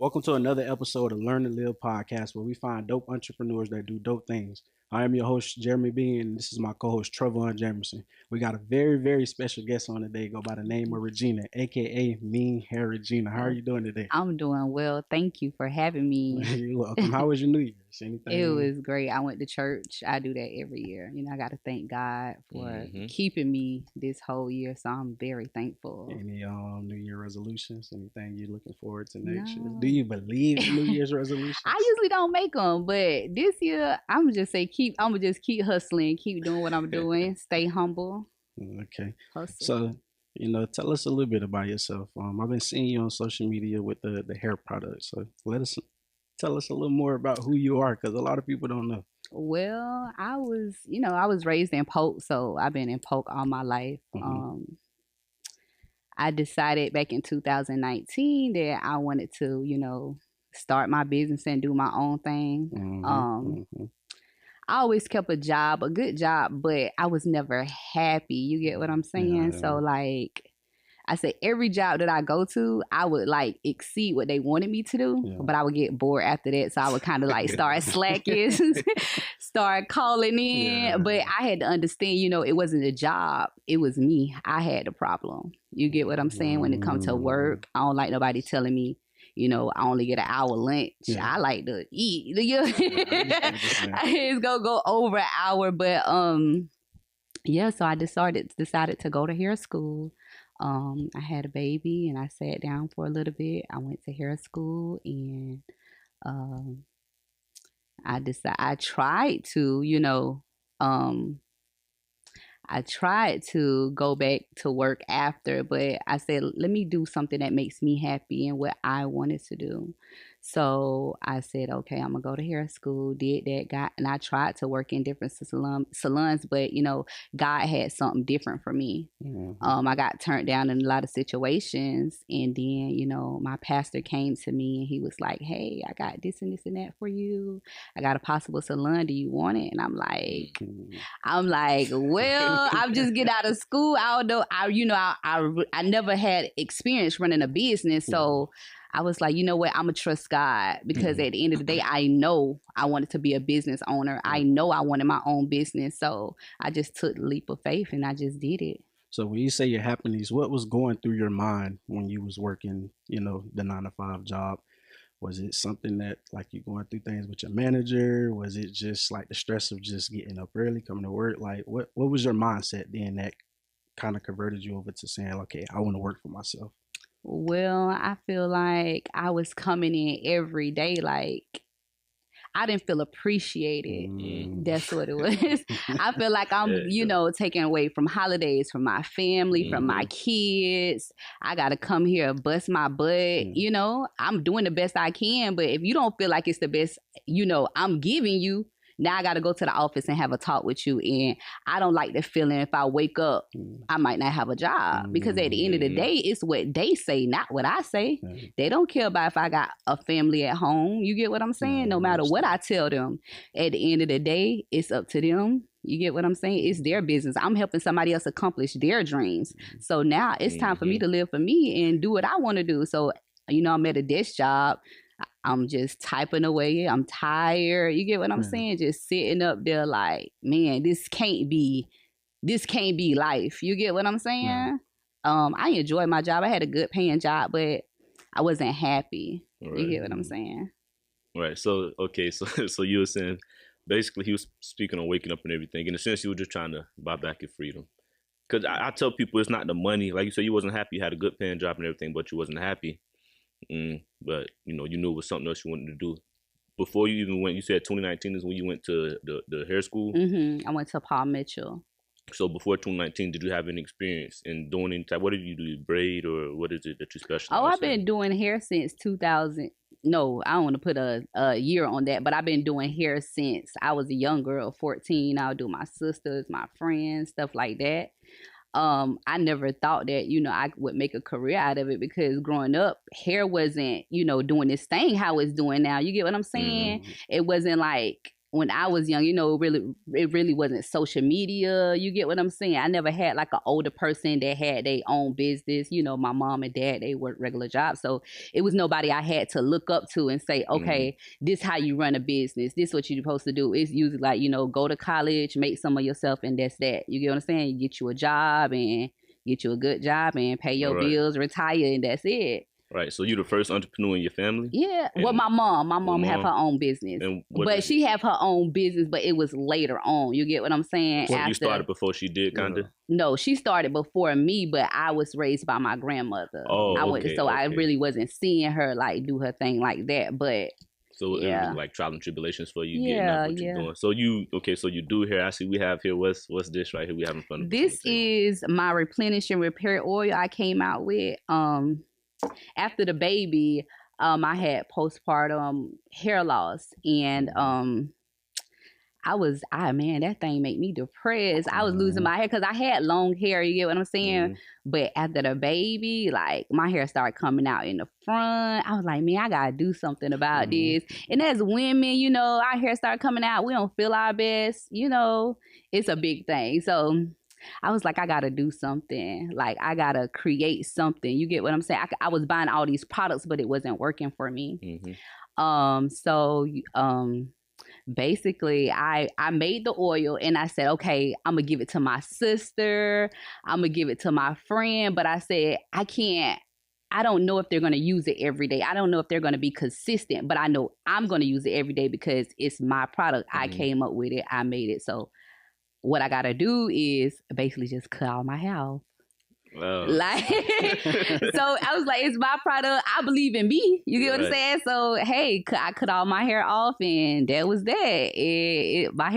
Welcome to another episode of Learn to Live podcast, where we find dope entrepreneurs that do dope things. I am your host, Jeremy B, and this is my co-host, Trevor Jamerson. We got a very, very special guest on today, go by the name of Regina, aka MeanHairRegina. How are you doing today? I'm doing well. Thank you for having me. You're welcome. How was your New Year's? Anything? It was great. I went to church. I do that every year. I got to thank God for keeping me this whole year. So I'm very thankful. Any New Year resolutions? Anything you're looking forward to next year? Do you believe in New Year's resolutions? I usually don't make them, but this year I'm gonna just say I'm gonna just keep hustling, keep doing what I'm doing, stay humble. Okay. Hustle. So, tell us a little bit about yourself. I've been seeing you on social media with the hair products. So tell us a little more about who you are, because a lot of people don't know. Well, I was raised in Polk, so I've been in Polk all my life. I decided back in 2019 that I wanted to, start my business and do my own thing. I always kept a good job, but I was never happy. You get what I'm saying? Yeah. So like I said, every job that I go to, I would like exceed what they wanted me to do, but I would get bored after that. So I would kind of like start slacking, start calling in. Yeah. But I had to understand, it wasn't a job. It was me. I had the problem. You get what I'm saying? When it comes to work, I don't like nobody telling me, I only get an hour lunch. Yeah. I like to eat. It's gonna go over an hour, but so I decided to go to hair school. I had a baby and I sat down for a little bit. I went to hair school and I tried to, I tried to go back to work after, but I said, let me do something that makes me happy and what I wanted to do. So I said, okay, I'm going to go to hair school, did that, and I tried to work in different salons, but, God had something different for me. I got turned down in a lot of situations. And then, my pastor came to me and he was like, hey, I got this and this and that for you. I got a possible salon. Do you want it? And I'm like, well, I'm just getting out of school. I don't know. I never had experience running a business. So I was like, you know what? I'm going to trust God, because at the end of the day, I know I wanted to be a business owner. I know I wanted my own business. So I just took the leap of faith and I just did it. So when you say your happiness, what was going through your mind when you was working, the 9-to-5 job? Was it something that like you going through things with your manager? Was it just like the stress of just getting up early, coming to work? Like what was your mindset then that kind of converted you over to saying, okay, I want to work for myself? Well, I feel like I was coming in every day like I didn't feel appreciated. That's what it was. I feel like I'm, taken away from holidays, from my family, from my kids. I got to come here, bust my butt. I'm doing the best I can. But if you don't feel like it's the best, I'm giving you, now I got to go to the office and have a talk with you. And I don't like the feeling if I wake up, I might not have a job. Because at the end of the day, it's what they say, not what I say. They don't care about if I got a family at home. You get what I'm saying? No matter what I tell them, at the end of the day, it's up to them. You get what I'm saying? It's their business. I'm helping somebody else accomplish their dreams. So now it's time for me to live for me and do what I want to do. So, I'm at a desk job. I'm just typing away. I'm tired. You get what I'm saying? Just sitting up there like, man, this can't be life. You get what I'm saying? I enjoyed my job. I had a good paying job, but I wasn't happy. Right. You get what I'm saying? Right. So, okay. So you were saying basically he was speaking on waking up and everything. In a sense, you were just trying to buy back your freedom. Because I tell people it's not the money. Like you said, you wasn't happy. You had a good paying job and everything, but you wasn't happy. But you knew it was something else you wanted to do. Before you even went, you said 2019 is when you went to the hair school? I went to Paul Mitchell. So before 2019, did you have any experience in doing any type? What did you do? Braid, or what is it that you specialize in? I've been doing hair since 2000. No, I don't want to put a year on that, but I've been doing hair since I was a young girl, 14. I would do my sisters, my friends, stuff like that. I never thought that, I would make a career out of it, because growing up, hair wasn't, doing this thing how it's doing now. You get what I'm saying? It wasn't like when I was young, it really wasn't social media. You get what I'm saying? I never had like an older person that had their own business. My mom and dad, they worked regular jobs. So it was nobody I had to look up to and say, okay, this how you run a business. This what you're supposed to do. It's usually like, go to college, make some of yourself, and that's that. You get what I'm saying? You get you a job and get you a good job and pay your bills, retire, and that's it. Right. So you the first entrepreneur in your family? Yeah. Well, my mom have her own business. But she have her own business, but it was later on. You get what I'm saying? So you started before she did, kind of? No, she started before me, but I was raised by my grandmother. I really wasn't seeing her like do her thing like that. But so it was like trial and tribulations for you getting out what you're doing. So you do hair. I see we have here, what's this right here we have in front of us? This is my replenish and repair oil I came out with. After the baby, I had postpartum hair loss, and that thing made me depressed. I was losing my hair because I had long hair. You get what I'm saying? But after the baby, like my hair started coming out in the front. I was like, man, I gotta do something about this. And as women, our hair started coming out. We don't feel our best. It's a big thing. So I was like, I gotta do something. Like, I gotta create something. You get what I'm saying? I was buying all these products, but it wasn't working for me. Basically, I made the oil and I said, okay, I'm gonna give it to my sister. I'm gonna give it to my friend. But I said, I don't know if they're going to use it every day. I don't know if they're going to be consistent, but I know I'm going to use it every day because it's my product. I came up with it. I made it. So what I got to do is basically just cut all my hair off. Wow. Like, so I was like, it's my product. I believe in me. You get what I'm saying? So, hey, I cut all my hair off and that was that. My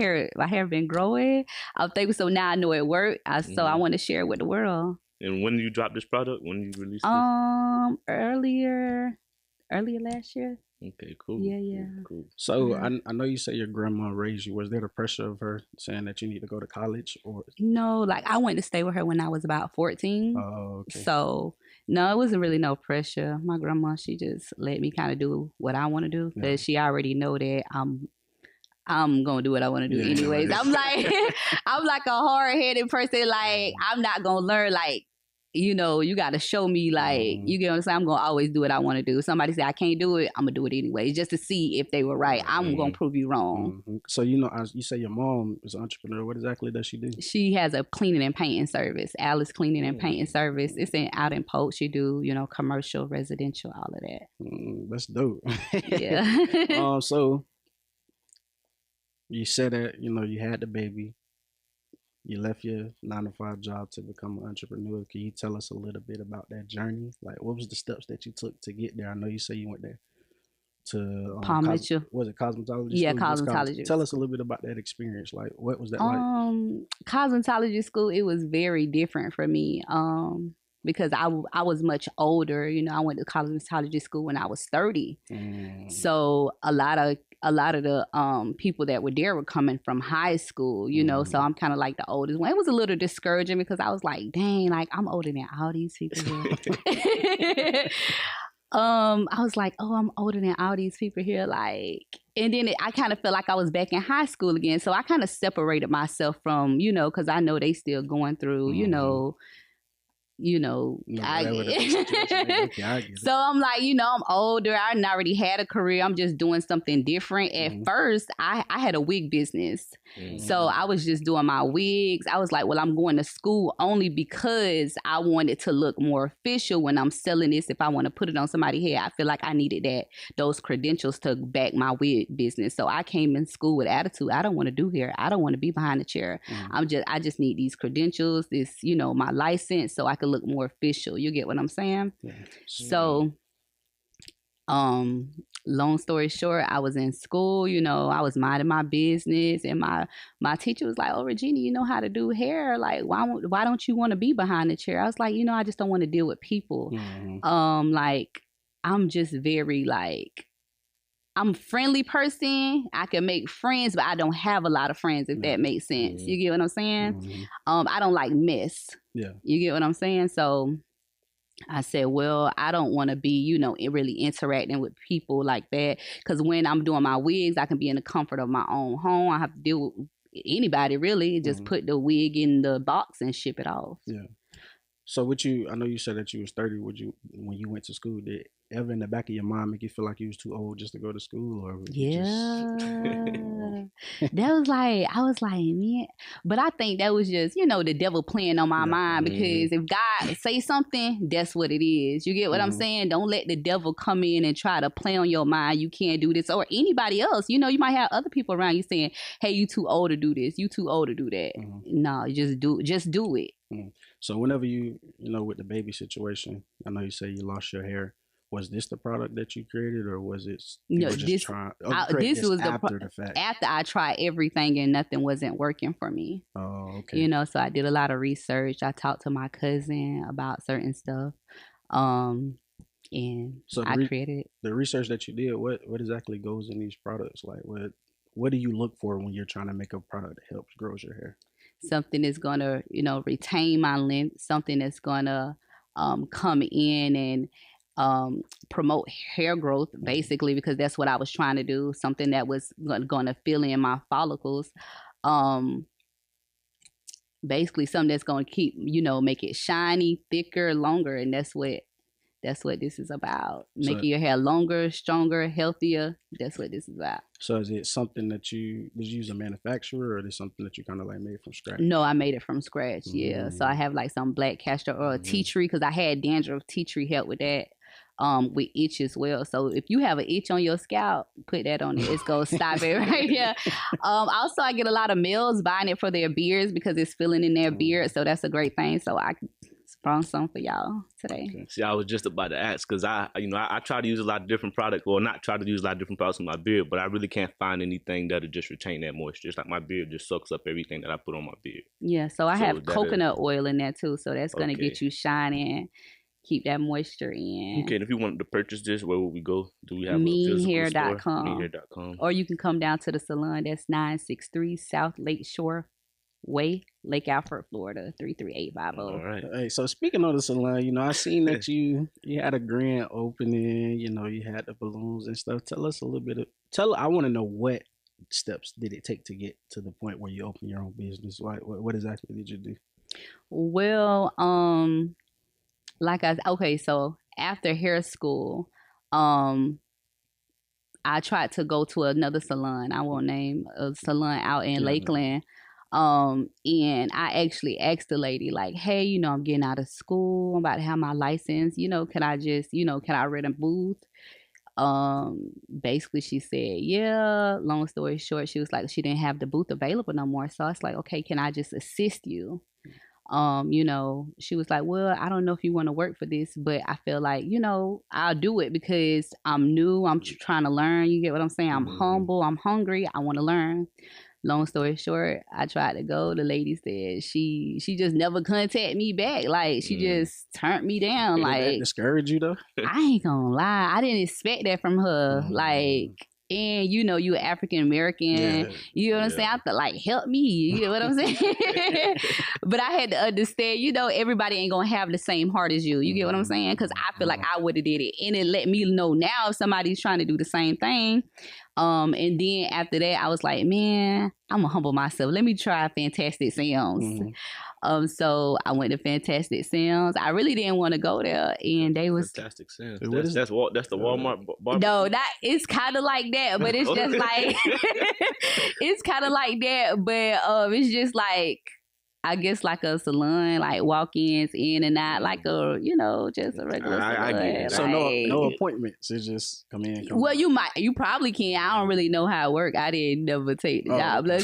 hair been growing. I'm thankful. So now I know it worked. So I want to share it with the world. And when did you drop this product? When did you release this? Earlier last year. Okay, cool. Yeah. Cool. So I know you say your grandma raised you. Was there the pressure of her saying that you need to go to college, or? No, like I went to stay with her when I was about 14. Oh, okay. So no, it wasn't really no pressure. My grandma, she just let me kind of do what I want to do because she already know that I'm gonna do what I want to do anyways. I'm like a hard headed person. Like I'm not gonna learn like. You got to show me, like, you get what I'm saying? I'm going to always do what I want to do. Somebody say I can't do it, I'm going to do it anyway, just to see if they were right. I'm going to prove you wrong. So, you say your mom is an entrepreneur. What exactly does she do? She has a cleaning and painting service, Alice Cleaning and Painting Service. It's out in Polk. She do, commercial, residential, all of that. That's dope. Yeah. So, you said that, you had the baby. You left your 9-to-5 job to become an entrepreneur. Can you tell us a little bit about that journey? Like, what was the steps that you took to get there? I know you say you went there to Palm Mitchell. Was it cosmetology? Yeah, cosmetology. Tell us a little bit about that experience. Like, what was that like? Cosmetology school, it was very different for me. Because I was much older. I went to cosmetology school when I was 30. So a lot of the people that were there were coming from high school, so I'm kind of like the oldest one. It was a little discouraging because I was like, dang, like I'm older than all these people here. I was like, oh, I'm older than all these people here. Like, and then I kind of felt like I was back in high school again. So I kind of separated myself from, because I know they still going through, I get it. So I'm like, I'm older. I already had a career. I'm just doing something different. At first, I had a wig business. So I was just doing my wigs. I was like, well, I'm going to school only because I wanted to look more official when I'm selling this. If I want to put it on somebody's head, I feel like I needed those credentials to back my wig business. So I came in school with attitude. I don't want to do hair. I don't want to be behind the chair. I just need these credentials, this, my license, so I could look more official. You get what I'm saying? So long story short, I was in school, I was minding my business, and my teacher was like, oh, Regina, you know how to do hair, like why don't you want to be behind the chair? I was like, I just don't want to deal with people. Like I'm just very like, I'm a friendly person. I can make friends, but I don't have a lot of friends, if that makes sense. You get what I'm saying? I don't like mess. Yeah. You get what I'm saying? So I said, well, I don't want to be, you know, really interacting with people like that. Because when I'm doing my wigs, I can be in the comfort of my own home. I have to deal with anybody really. Just put the wig in the box and ship it off. Yeah. So what you, I know you said that you was 30. Would you, when you went to school, did ever in the back of your mind make you feel like you was too old just to go to school, or that was like, I was like, man, but I think that was just, you know, the devil playing on my mind, because if God say something, that's what it is. You get what I'm saying? Don't let the devil come in and try to play on your mind. You can't do this, or anybody else. You know, you might have other people around you saying, hey, you too old to do this, you too old to do that. No, just do it. So whenever you know, with the baby situation, I know you say you lost your hair. Was this the product that you created, or was it no? This was after the fact. After I tried everything and nothing wasn't working for me. Oh, okay. You know, so I did a lot of research. I talked to my cousin about certain stuff, and so I created it. The research that you did, what exactly goes in these products? Like, what do you look for when you're trying to make a product that helps grows your hair? Something that's gonna, you know, retain my length. Something that's gonna come in and promote hair growth, basically, because that's what I was trying to do. Something that was going to fill in my follicles. Basically something that's going to keep, you know, make it shiny, thicker, longer. And that's what this is about. Making your hair longer, stronger, healthier. That's what this is about. So is it something that did you use a manufacturer, or is it something that you kind of like made from scratch? No, I made it from scratch. Yeah. So I have like some black castor oil, tea tree, because I had dandruff. Tea tree helped with that. With itch as well. So if you have an itch on your scalp, put that on it. It's gonna stop it right here. Also, I get a lot of males buying it for their beards because it's filling in their beard. So that's a great thing. So I sprung some for y'all today. Okay. See, I was just about to ask, because I try to use a lot of different products, or not try to use a lot of different products on my beard, but I really can't find anything that'll just retain that moisture. It's like my beard just sucks up everything that I put on my beard. Yeah, so I have coconut oil in there too. So that's gonna get you shining. Keep that moisture in. Okay, and if you wanted to purchase this, where would we go? Do we have MeanHair.com. MeanHair.com. Or you can come down to the salon. That's 963 South Lakeshore Way, Lake Alfred, Florida, 33850. All right. Hey, so speaking of the salon, you know, I seen that you had a grand opening. You know, you had the balloons and stuff. Tell us a little bit. I want to know, what steps did it take to get to the point where you open your own business? What exactly did you do? Well, so after hair school, I tried to go to another salon. I won't name a salon out in Lakeland. And I actually asked the lady, like, hey, you know, I'm getting out of school. I'm about to have my license. You know, can I rent a booth? Basically she said, yeah. Long story short, she was like, she didn't have the booth available no more. So I was like, okay, can I just assist you? You know, she was like, well, I don't know if you want to work for this, but I feel like, you know, I'll do it because I'm new. I'm trying to learn. You get what I'm saying? I'm humble. I'm hungry. I want to learn. Long story short, I tried to go. The lady said she just never contacted me back. Like, she just turned me down. Did like, that discourage you though? I ain't gonna lie. I didn't expect that from her. Like, and you know, you African American, you know what I'm saying? I thought, like, help me, you know what I'm saying? But I had to understand, you know, everybody ain't gonna have the same heart as you. You get what I'm saying? Because I feel like I would have did it, and it let me know now if somebody's trying to do the same thing. And then after that, I was like, man, I'm gonna humble myself. Let me try Fantastic Sounds. So I went to Fantastic Sounds. I really didn't want to go there, and they was Fantastic Sounds. That's the Walmart bar. No, it's kind of like that, but it's just like it's kind of like that, but it's just like, I guess, like a salon, like walk-ins in and out, like a, you know, just a regular salon. I get it. So no appointments. It's just come in. Well, you probably can. I don't really know how it work. I didn't never take the job. Like,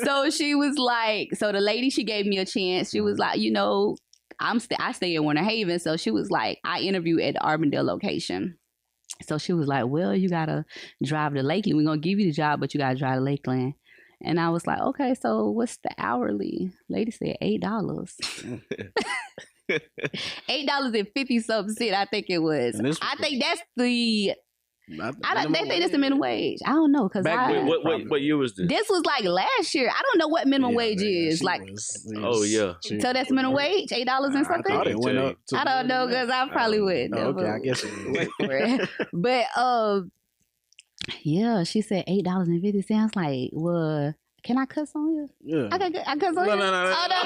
so she was like, so the lady, she gave me a chance. She was like, you know, I stay in Winter Haven. So she was like, I interviewed at the Arbondale location. So she was like, well, you got to drive to Lakeland. We're going to give you the job, but you got to drive to Lakeland. And I was like, okay, so what's the hourly? Lady said $8. $8.50 something. I think it was. I think that's the They think it's the minimum wage. I don't know because what year was this? This was like last year. I don't know what minimum wage is. Like, oh yeah. So that's minimum wage, $8 and something. I thought it went up. I don't know because I probably would. Okay, I guess it is. But yeah, she said $8.50. Like, well, can I cuss on you? Yeah. I cuss on you? No. Oh no,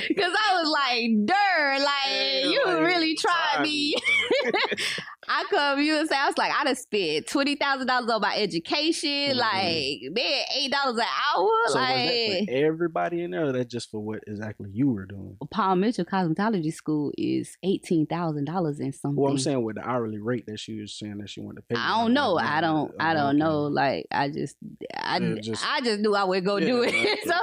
because I was like, like you like, really tried me. I come you and say, I was like, I done spent $20,000 on my education. Like, man, $8 an hour. So like, was that for everybody in there, or that just for what exactly you were doing? Paul Mitchell Cosmetology School is $18,000 and something. Well, I'm saying with the hourly rate that she was saying that she wanted to pay. I don't know. I don't know. Like, I just knew I would go do it. So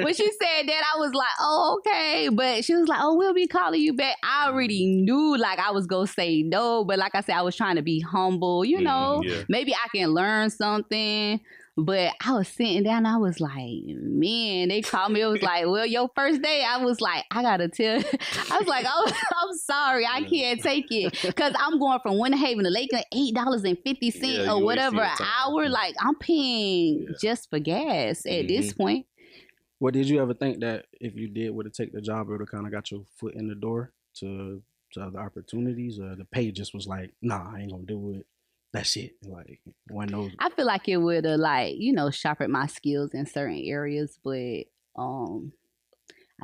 when she said that, I was like, oh, okay. But she was like, oh, we'll be calling you back. I already knew like I was gonna say no, but like I said, I was trying to be humble. You know, maybe I can learn something. But I was sitting down, I was like, man, they called me. It was like, well, your first day. I was like, I gotta tell. I was like, oh, I'm sorry, I can't take it. Because I'm going from Winter Haven to Lakeland, $8.50 or whatever an hour. Like, I'm paying just for gas at this point. Well, did you ever think that if you would have taken the job, it would have kind of got your foot in the door to other opportunities? Or the pay just was like, nah, I ain't gonna do it. That's it. Like, one of those. I feel like it would have, like, sharpened my skills in certain areas, but I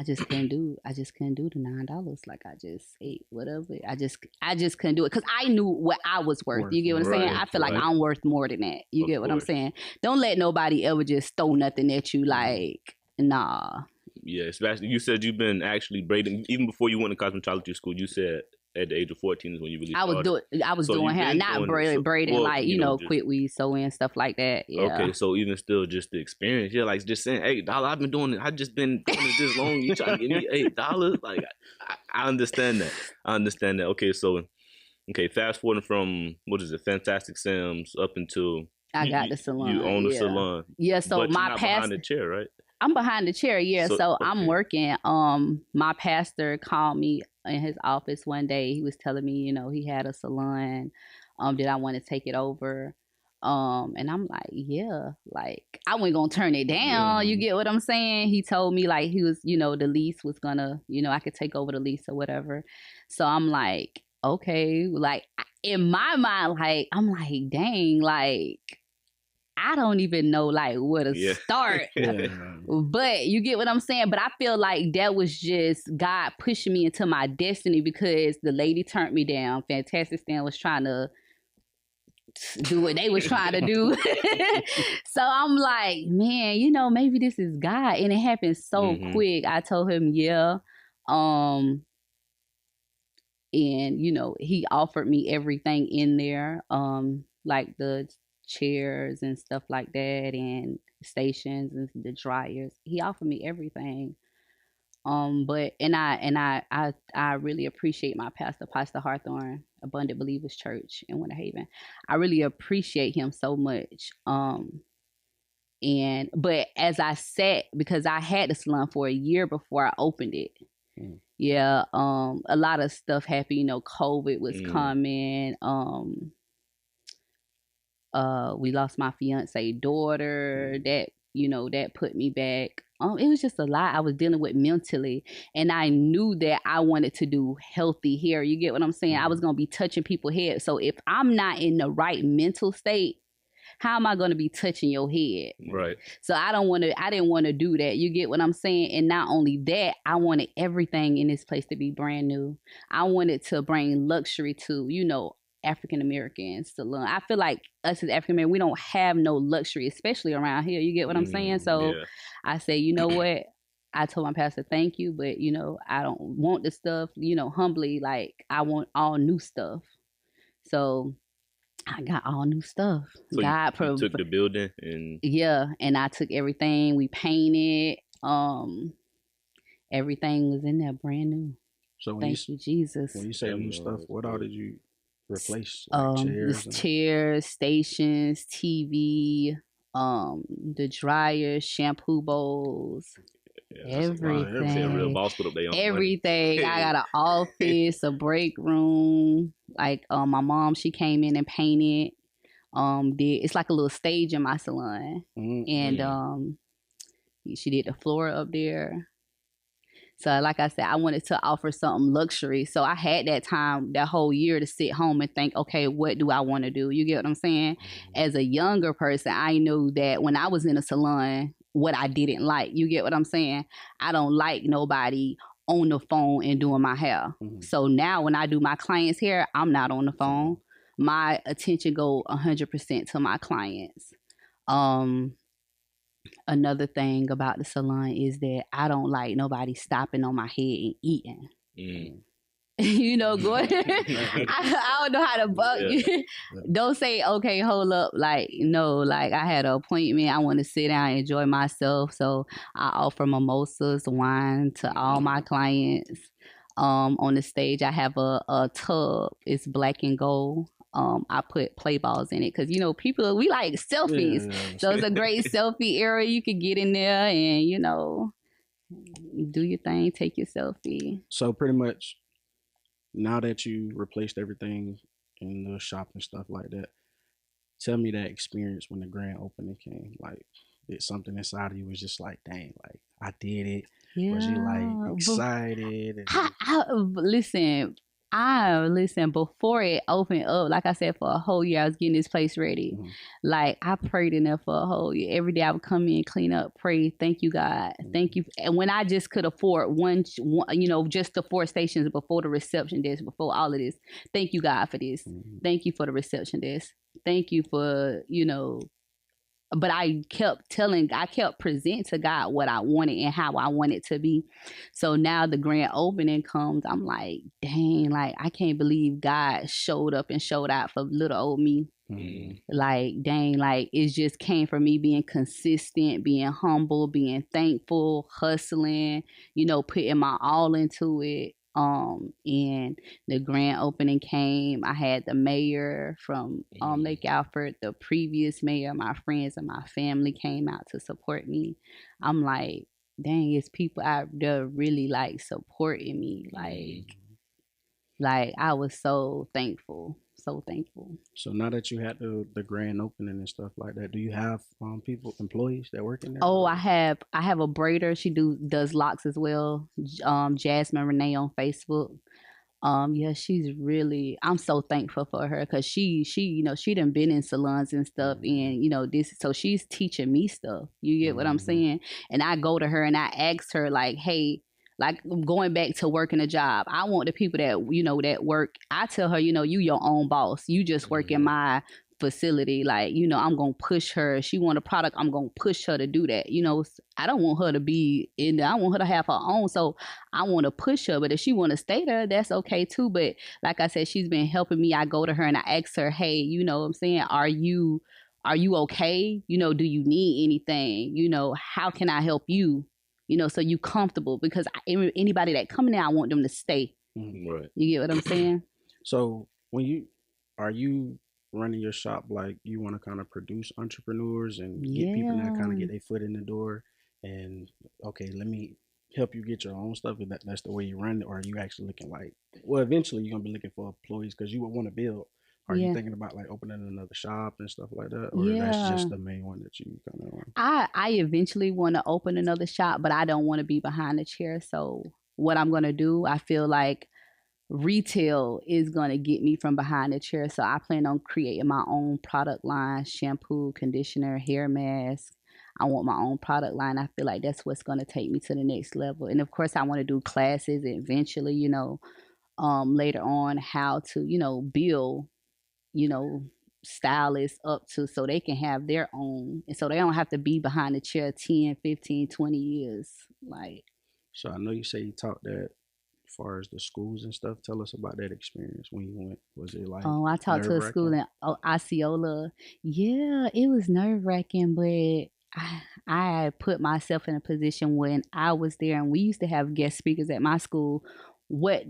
just couldn't do the $9. Like, I just ate whatever. I just couldn't do it because I knew what I was worth. You get what I'm saying? I feel like I'm worth more than that. You get what I'm saying? Don't let nobody ever just throw nothing at you. Like, nah. Yeah, especially you said you've been actually braiding even before you went to cosmetology school. You said at the age of 14 is when you really started. I was doing hair, not braiding, like, quit weave sewing, stuff like that. Yeah. Okay, so even still, just the experience, like just saying $8, I've been doing it. I just been doing it this long. You trying to give me $8? Like, I understand that. Okay, so fast forwarding from Fantastic Sam's up until I got the salon. You own the salon. Yeah, so but my behind the chair, right? I'm behind the chair, yeah. So I'm working. My pastor called me in his office one day. He was telling me, he had a salon. Did I want to take it over? And I'm like, yeah. Like, I wasn't gonna turn it down. Yeah. You get what I'm saying? He told me like he was, the lease was gonna, I could take over the lease or whatever. So I'm like, okay. Like, in my mind, like, I'm like, dang, like, I don't even know like where to start. But you get what I'm saying? But I feel like that was just God pushing me into my destiny because the lady turned me down. Fantastic Stan was trying to do what they was trying to do. So I'm like, man, maybe this is God. And it happened so quick. I told him, yeah. And, he offered me everything in there. Like the chairs and stuff like that, and stations and the dryers. He offered me everything. But I really appreciate my pastor, Pastor Hawthorne, Abundant Believers Church in Winter Haven. I really appreciate him so much. But as I sat, because I had the salon for a year before I opened it. Yeah, a lot of stuff happened. COVID was coming. We lost my fiance daughter. That put me back. It was just a lot I was dealing with mentally, and I knew that I wanted to do healthy hair. You get what I'm saying? I was gonna be touching people's head. So if I'm not in the right mental state, how am I gonna be touching your head? Right. So I didn't want to do that. You get what I'm saying? And not only that, I wanted everything in this place to be brand new. I wanted to bring luxury to, African American salon. I feel like us as African American, we don't have no luxury, especially around here. You get what I'm saying? So I say, you know what? I told my pastor, thank you, but I don't want the stuff, humbly, like I want all new stuff. So I got all new stuff. So God you took the building and and I took everything. We painted. Everything was in there brand new. So thank you, Jesus. When you say new stuff, what all did you replace? Chairs, stations, TV, the dryers, shampoo bowls. See a real Everything. boss put up their own Everything. money. I got an office, a break room. Like my mom, she came in and painted. It's like a little stage in my salon, and she did the floor up there. So, like I said, I wanted to offer something luxury. So I had that time, that whole year, to sit home and think, okay, what do I want to do? You get what I'm saying? As a younger person, I knew that when I was in a salon, what I didn't like. You get what I'm saying? I don't like nobody on the phone and doing my hair. So now when I do my clients' hair, I'm not on the phone. My attention go 100% to my clients. Another thing about the salon is that I don't like nobody stopping on my head and eating. You know, going. I don't know how to bug you. Don't say, okay, hold up. Like, no, like I had an appointment. I want to sit down and enjoy myself. So I offer mimosas, wine to all my clients. On the stage, I have a tub. It's black and gold. I put play balls in it because, you know, people, we like selfies. Yeah. So it's a great selfie area. You can get in there and, you know, do your thing, take your selfie. So pretty much now that you replaced everything in the shop and stuff like that, tell me that experience when the grand opening came. Like, did something inside of you was just like, dang, like I did it? Yeah. Was you like excited? Listen, before it opened up, like I said, for a whole year, I was getting this place ready. Like, I prayed in there for a whole year. Every day I would come in, clean up, pray, thank you, God. Thank you. And when I just could afford one, you know, just the 4 stations before the reception desk, before all of this, thank you, God, for this. Thank you for the reception desk. Thank you for, you know, but I kept presenting to God what I wanted and how I wanted to be. So now the grand opening comes, I'm like, dang, like I can't believe God showed up and showed out for little old me. Like, dang, like it just came from me being consistent, being humble, being thankful, hustling, you know, putting my all into it. And the grand opening came. I had the mayor from Lake Alfred, the previous mayor, my friends and my family came out to support me. I'm like, dang, it's people out there really like supporting me. Like I was so thankful. So thankful. So now that you had the grand opening and stuff like that, do you have employees that work in there? Oh, I have a braider. She does locks as well. Jasmine Renee on Facebook. Yeah, she's really. I'm so thankful for her because she you know, she done been in salons and stuff, and you know this. So she's teaching me stuff. You get what I'm saying? And I go to her and I ask her like, hey. Like going back to working a job, I want the people that, you know, that work. I tell her, you know, you your own boss. You just work in my facility. Like, you know, I'm going to push her. She want a product. I'm going to push her to do that. You know, I don't want her to be in there. I want her to have her own. So I want to push her. But if she want to stay there, that's okay too. But like I said, she's been helping me. I go to her and I ask her, hey, you know what I'm saying? Are you okay? You know, do you need anything? You know, how can I help you? You know, so you comfortable, because anybody that come in there, I want them to stay. Right. You get what I'm saying? So are you running your shop like you want to kind of produce entrepreneurs and get people that kind of get their foot in the door and, okay, let me help you get your own stuff, and that's the way you run it? Or are you actually looking like, well, eventually you're going to be looking for employees because you would want to build. Are you thinking about like opening another shop and stuff like that? Or that's just the main one that you kind of want? I eventually want to open another shop, but I don't want to be behind the chair. So what I'm going to do, I feel like retail is going to get me from behind the chair. So I plan on creating my own product line, shampoo, conditioner, hair mask. I want my own product line. I feel like that's what's going to take me to the next level. And of course, I want to do classes eventually, you know, later on, how to, you know, build, you know, stylists up to, so they can have their own, and so they don't have to be behind the chair 10, 15, 20 years. Like, so I know you say you taught that as far as the schools and stuff. Tell us about that experience when you went. Was it like, I taught to a school in Osceola. Yeah, it was nerve-wracking, but I put myself in a position when I was there, and we used to have guest speakers at my school what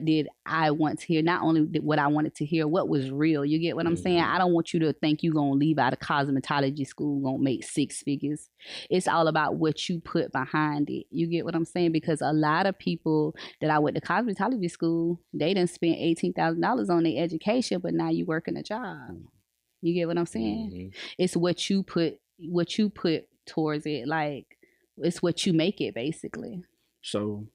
did I want to hear? Not only what I wanted to hear, what was real. You get what I'm saying? I don't want you to think you're gonna leave out of cosmetology school gonna make 6 figures. It's all about what you put behind it. You get what I'm saying? Because a lot of people that I went to cosmetology school, they didn't spend $18,000 on their education, but now you working a job. You get what I'm saying? It's what you put towards it. Like, it's what you make it, basically. So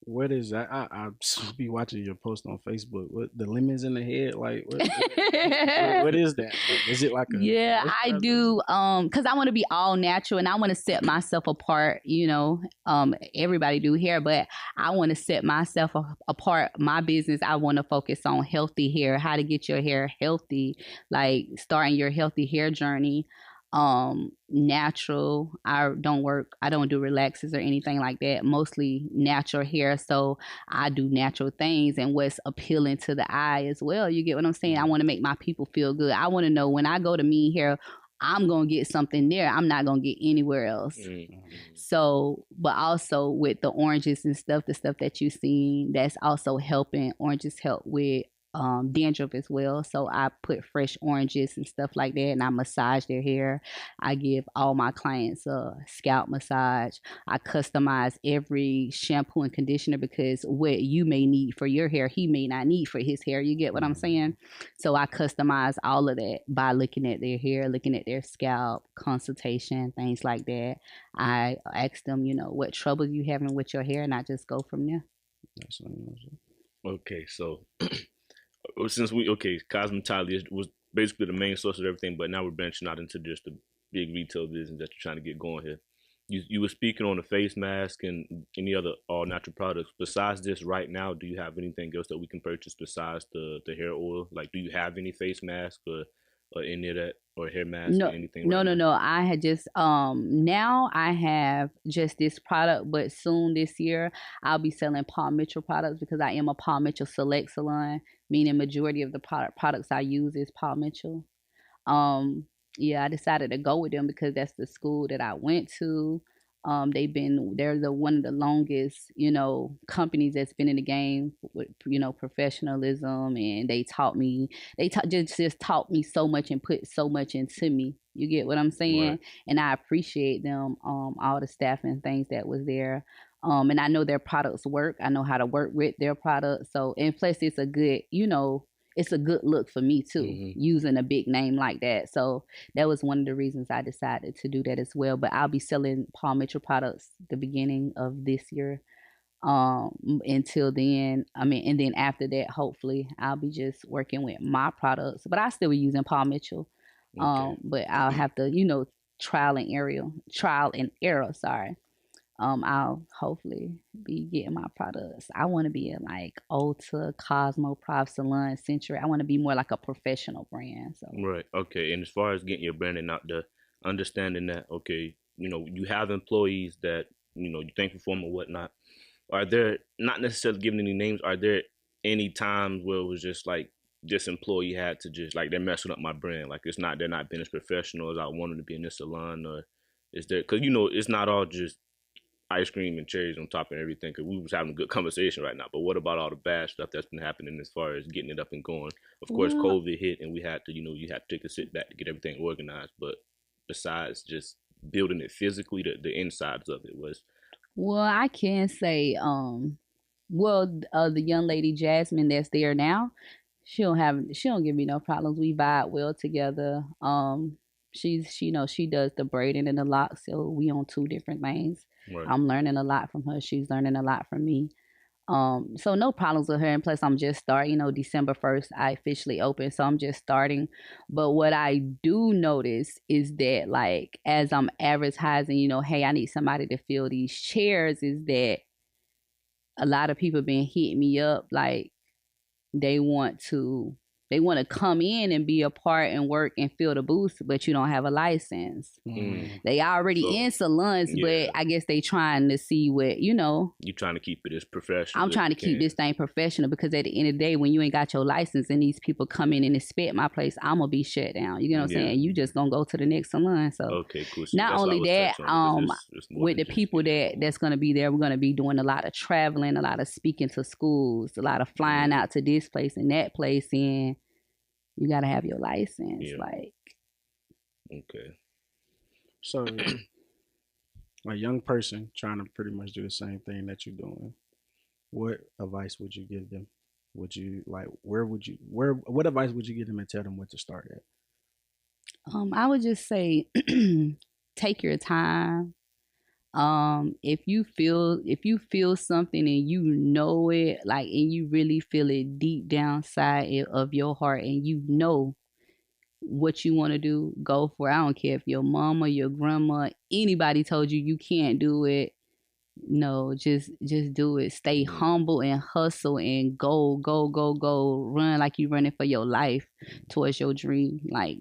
what is that? I be watching your post on Facebook. What the lemons in the head? Like what is that? Like, is it like a I do because I want to be all natural and I want to set myself apart. You know, everybody do hair, but I want to set myself apart. My business, I want to focus on healthy hair, how to get your hair healthy, like starting your healthy hair journey. Natural. I don't do relaxes or anything like that. Mostly natural hair. So I do natural things and what's appealing to the eye as well. You get what I'm saying? I want to make my people feel good. I want to know when I go to MeanHair, I'm going to get something there I'm not going to get anywhere else. So, but also with the oranges and stuff, the stuff that you've seen, that's also helping. Oranges help with dandruff as well. So I put fresh oranges and stuff like that and I massage their hair. I give all my clients a scalp massage. I customize every shampoo and conditioner because what you may need for your hair, he may not need for his hair. You get what I'm saying? So I customize all of that by looking at their hair, looking at their scalp, consultation, things like that. I ask them, what trouble you having with your hair and I just go from there. Okay, so since cosmetology was basically the main source of everything, but now we're branching out into just the big retail business that you're trying to get going here. You were speaking on the face mask and any other all natural products. Besides this, right now, do you have anything else that we can purchase besides the hair oil? Like, do you have any face mask or any of that, or hair mask or anything? No. I had just now I have just this product, but soon this year I'll be selling Paul Mitchell products because I am a Paul Mitchell select salon, meaning majority of the products I use is Paul Mitchell. I decided to go with them because that's the school that I went to. They're one of the longest, companies that's been in the game with, professionalism, and they just taught me so much and put so much into me. You get what I'm saying? Right. And I appreciate them, all the staff and things that was there. And I know their products work. I know how to work with their products. So, and plus it's a good, it's a good look for me too, using a big name like that. So that was one of the reasons I decided to do that as well. But I'll be selling Paul Mitchell products the beginning of this year. Until then, and then after that, hopefully I'll be just working with my products. But I still be using Paul Mitchell. But I'll have to, trial and error. Sorry. I'll hopefully be getting my products. I want to be in like Ulta, Cosmo, Prov Salon, Century. I want to be more like a professional brand. So right, okay. And as far as getting your branding out there, understanding that, okay, you have employees that you thankful for them or whatnot. Are there, not necessarily giving any names, are there any times where it was just like this employee had to just like they're messing up my brand? Like they're not being as professional as I want them to be in this salon, or is there? Because it's not all just ice cream and cherries on top of everything, because we was having a good conversation right now. But what about all the bad stuff that's been happening as far as getting it up and going? Of course, COVID hit and we had to, you had to take a sit back to get everything organized. But besides just building it physically, the insides of it was. Well, I can say, the young lady Jasmine that's there now, she don't give me no problems. We vibe well together. She does the braiding and the locks, so we on two different lanes. Right. I'm learning a lot from her. She's learning a lot from me. So no problems with her. And plus, I'm just starting. December 1st, I officially open, so I'm just starting. But what I do notice is that, like, as I'm advertising, hey, I need somebody to fill these chairs, is that a lot of people been hitting me up, like, they want to they want to come in and be a part and work and fill the booth, but you don't have a license. They already in salons, but I guess they trying to see what, you trying to keep it as professional. I'm trying to keep this thing professional, because at the end of the day, when you ain't got your license and these people come in and inspect my place, I'm gonna be shut down. You know what I'm saying? You just gonna go to the next salon. So okay, cool. So not only that, it's with the people that's gonna be there, we're gonna be doing a lot of traveling, a lot of speaking to schools, a lot of flying out to this place and that place, and you gotta have your license. Like, okay. So, a young person trying to pretty much do the same thing that you're doing, what advice would you give them? Would you like, what advice would you give them and tell them what to start at? I would just say, take your time. If you feel something and you know it, like, and you really feel it deep down inside of your heart, and you know what you want to do, go for it. I don't care if your mama, your grandma, anybody told you can't do it. No, just do it. Stay humble and hustle and go. Run like you running for your life towards your dream. Like,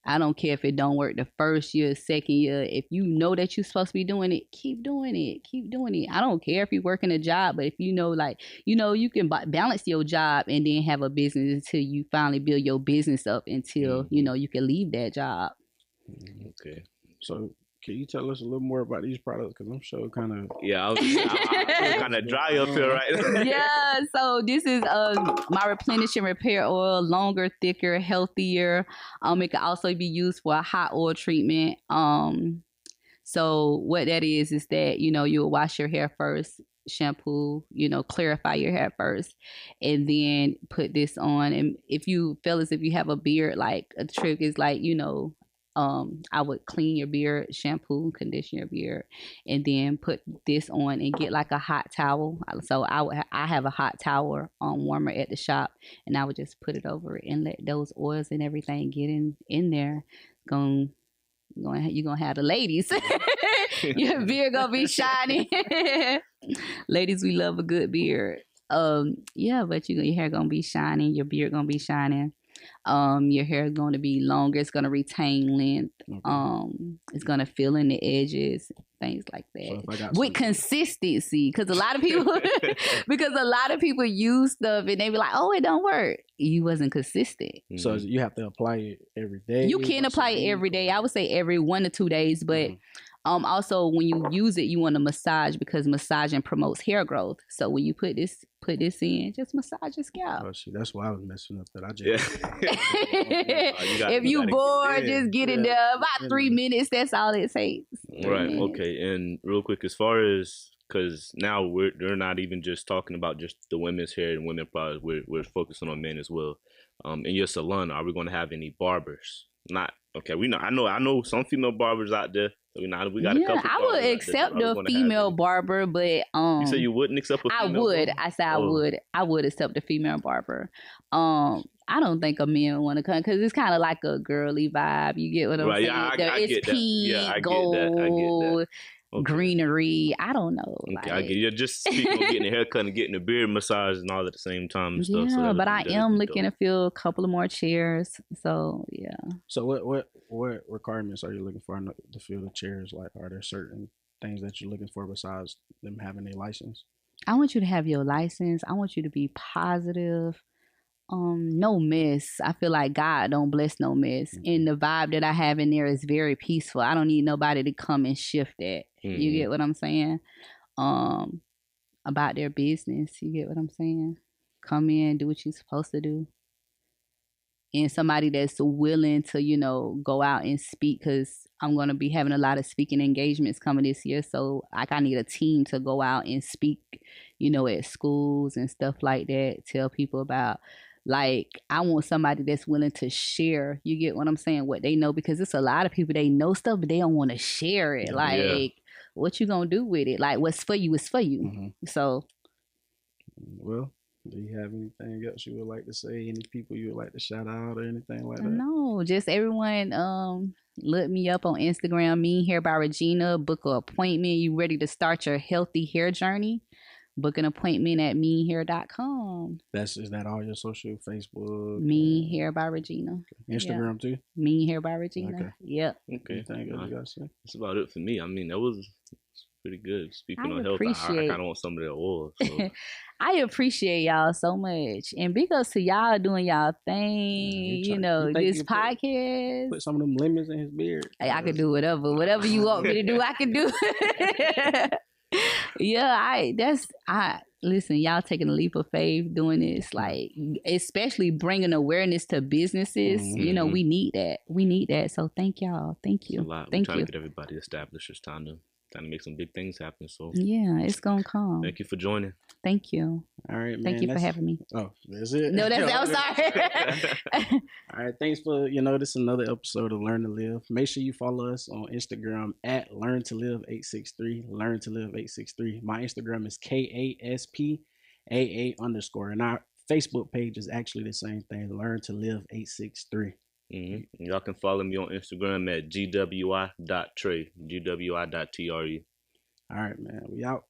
I don't care if it don't work the first year, second year. If you know that you're supposed to be doing it, keep doing it. I don't care if you're working a job, but if you know, like, you can balance your job and then have a business until you finally build your business up until, you can leave that job. Okay. So, can you tell us a little more about these products? Because I'm sure kind of... Yeah, I'm kind of dry up here right now. Yeah, so this is my Replenish and Repair Oil, longer, thicker, healthier. It can also be used for a hot oil treatment. So what that is that, you'll wash your hair first, shampoo, clarify your hair first, and then put this on. And if you have a beard, like, a trick is like, I would clean your beard, shampoo, condition your beard, and then put this on and get like a hot towel. So I have a hot towel warmer at the shop, and I would just put it over it and let those oils and everything get in there. You're gonna have the ladies. Your beard gonna be shiny. Ladies, we love a good beard. But your hair gonna be shining, your beard gonna be shining. Your hair is going to be longer. It's going to retain length. Okay. It's going to fill in the edges, things like that. So with consistency, because a lot of people use stuff and they be like, "Oh, it don't work." You wasn't consistent. So you have to apply it every day. You can apply it every day. I would say every 1 to 2 days, but. Also, when you use it, you want to massage, because massaging promotes hair growth. So when you put this in, just massage your scalp. Oh, see, that's why I was messing up. That I just. If you bored, just get in there. About 3 minutes. That's all it takes. Right. Okay. And real quick, as far as, because now they're not even just talking about just the women's hair and women products. We're focusing on men as well. In your salon, are we going to have any barbers? Not okay. I know some female barbers out there. We got a couple. I would accept a female barber, but you say you wouldn't accept a female would. Barber? I said I would accept a female barber. I don't think a man would want to come, because it's kind of like a girly vibe. You get what I'm saying? Yeah, I get that. Pink, I gold, get that. Okay. Greenery. I don't know. Okay, I get you. Just speaking on getting a haircut and getting a beard massage and all at the same time and stuff. Yeah, so but I am looking to fill a couple of more chairs. So yeah. So what requirements are you looking for to fill the chairs? Like, are there certain things that you're looking for besides them having a license? I want you to have your license. I want you to be positive. No mess. I feel like God don't bless no mess. Mm-hmm. And the vibe that I have in there is very peaceful. I don't need nobody to come and shift that. Mm-hmm. You get what I'm saying? About their business. You get what I'm saying? Come in, do what you're supposed to do. And somebody that's willing to, go out and speak, because I'm going to be having a lot of speaking engagements coming this year. So I need a team to go out and speak, at schools and stuff like that. Tell people about, like, I want somebody that's willing to share. You get what I'm saying? What they know, because it's a lot of people, they know stuff, but they don't want to share it. Like, what you going to do with it? Like, what's for you is for you. Mm-hmm. So. Well. Do you have anything else you would like to say? Any people you would like to shout out or anything like that? No, just everyone look me up on Instagram, MeanHair by Regina. Book an appointment. You ready to start your healthy hair journey? book an appointment at MeanHair.com. Is that all your social? Facebook, Mean Hair by Regina. Instagram too. Mean Hair by Regina. Okay. Yep. Okay. That's about it for me. I mean, that was pretty good. Speaking on health, I kind of want some of that oil. So. I appreciate y'all so much, and big ups to y'all doing y'all thing. This podcast. Put some of them lemons in his beard. Hey, I could do whatever you want me to do. I can do. Listen, y'all taking a leap of faith doing this, like especially bringing awareness to businesses. Mm-hmm. We need that. So thank y'all. Thank you. It's a lot. We're trying to get everybody established. It's time to make some big things happen. So yeah, it's gonna come. Thank you for joining. Thank you. All right, man. Thank you for having me. Oh, that's it. No, I'm sorry. All right, thanks for this is another episode of Learn to Live. Make sure you follow us on Instagram at Learn to Live 863. Learn to Live 863. My Instagram is KASPAA_, and our Facebook page is actually the same thing. Learn to Live 863. Mm-hmm. Y'all can follow me on Instagram at gwi.trey, gwi.tre. All right, man. We out.